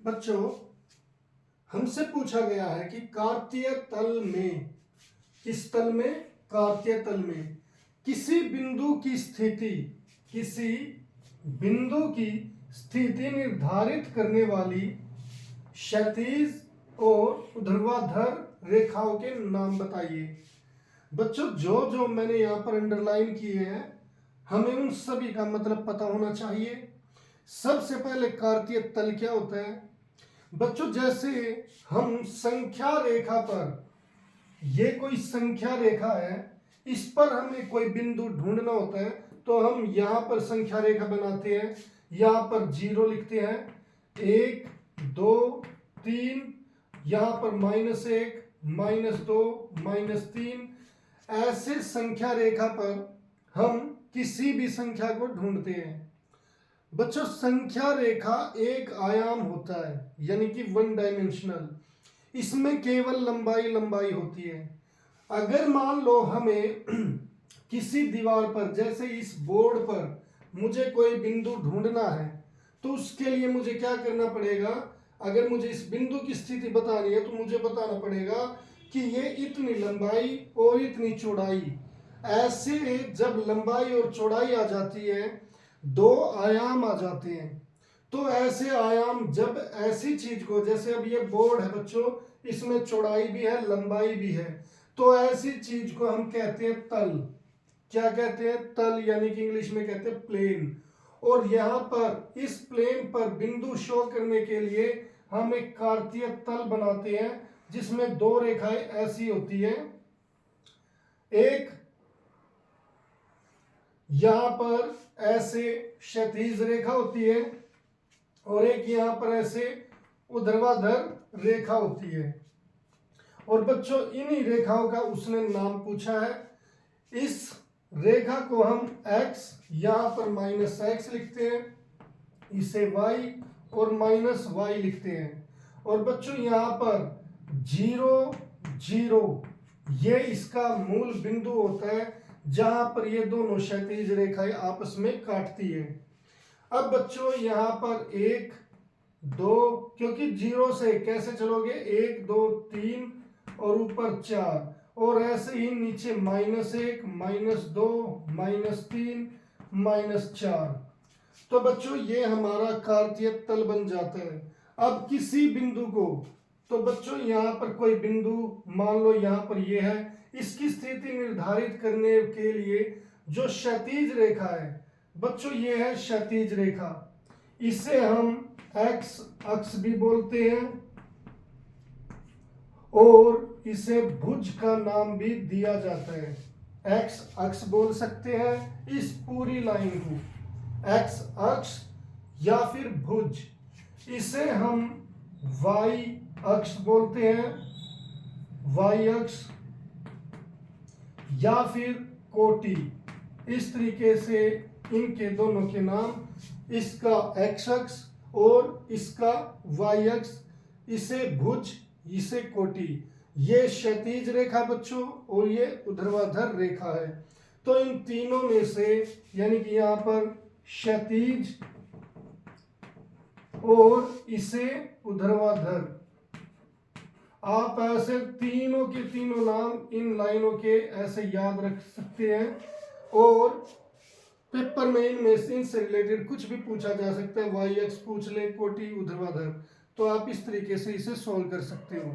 बच्चों, हमसे पूछा गया है कि कार्तीय तल में, किस तल में? कार्तीय तल में किसी बिंदु की स्थिति निर्धारित करने वाली क्षैतिज और ऊर्ध्वाधर रेखाओं के नाम बताइए। बच्चों, जो जो मैंने यहाँ पर अंडरलाइन किए हैं, हमें उन सभी का मतलब पता होना चाहिए। सबसे पहले कार्तीय तल क्या होता है? बच्चों, जैसे हम संख्या रेखा पर, ये कोई संख्या रेखा है, इस पर हमें कोई बिंदु ढूंढना होता है तो हम यहाँ पर संख्या रेखा बनाते हैं, यहाँ पर 0 लिखते हैं, 1 2 3, यहाँ पर -1 -2 -3। ऐसे संख्या रेखा पर हम किसी भी संख्या को ढूंढते हैं। बच्चों, संख्या रेखा एक आयाम होता है, यानी कि 1 डायमेंशनल। इसमें केवल लंबाई होती है। अगर मान लो हमें किसी दीवार पर, जैसे इस बोर्ड पर मुझे कोई बिंदु ढूंढना है, तो उसके लिए मुझे क्या करना पड़ेगा? अगर मुझे इस बिंदु की स्थिति बतानी है तो मुझे बताना पड़ेगा कि ये इतनी लंबाई और इतनी चौड़ाई। ऐसे जब लंबाई और चौड़ाई आ जाती है, 2 आयाम आ जाते हैं। तो ऐसे आयाम, जब ऐसी चीज को, जैसे अब ये बोर्ड है बच्चों, इसमें चौड़ाई भी है लंबाई भी है, तो ऐसी चीज को हम कहते हैं तल। क्या कहते हैं? तल, यानी कि इंग्लिश में कहते हैं प्लेन। और यहाँ पर इस प्लेन पर बिंदु शो करने के लिए हम एक कार्तीय तल बनाते हैं, जिसमें 2 रेखाएं ऐसी होती है, एक यहां पर ऐसे क्षैतिज रेखा होती है और एक यहां पर ऐसे ऊर्ध्वाधर रेखा होती है। और बच्चों, इन्हीं रेखाओं का उसने नाम पूछा है। इस रेखा को हम x, यहां पर -x लिखते हैं, इसे y और -y लिखते हैं। और बच्चों, यहां पर 0 0 ये इसका मूल बिंदु होता है, जहां पर ये दोनों क्षैतिज रेखाएं आपस में काटती है। अब बच्चों, यहां पर 1 2, क्योंकि 0 से कैसे चलोगे? 1 2 3 और ऊपर 4, और ऐसे ही नीचे -1 -2 -3 -4। तो बच्चों, ये हमारा कार्तीय तल बन जाता है। अब किसी बिंदु को, तो बच्चों यहाँ पर कोई बिंदु, मान लो यहाँ पर ये है, इसकी स्थिति निर्धारित करने के लिए जो क्षैतिज रेखा है बच्चों, ये है क्षैतिज रेखा। इसे हम x अक्ष भी बोलते हैं और इसे भुज का नाम भी दिया जाता है। x अक्ष बोल सकते हैं इस पूरी लाइन को, x अक्ष या फिर भुज। इसे हम y अक्ष बोलते हैं, y अक्ष या फिर कोटि। इस तरीके से इनके दोनों के नाम, इसका x अक्ष और इसका y अक्ष, इसे भुज, इसे कोटि। ये क्षैतिज रेखा बच्चों और ये ऊर्ध्वाधर रेखा है। तो इन तीनों में से, यानी कि यहाँ पर क्षैतिज और इसे ऊर्ध्वाधर, आप ऐसे तीनों के तीनों नाम इन लाइनों के ऐसे याद रख सकते हैं। और पेपर में इनमें से, इनसे रिलेटेड कुछ भी पूछा जा सकता है, y अक्ष पूछ ले, कोटि, ऊर्ध्वाधर, तो आप इस तरीके से इसे सॉल्व कर सकते हो।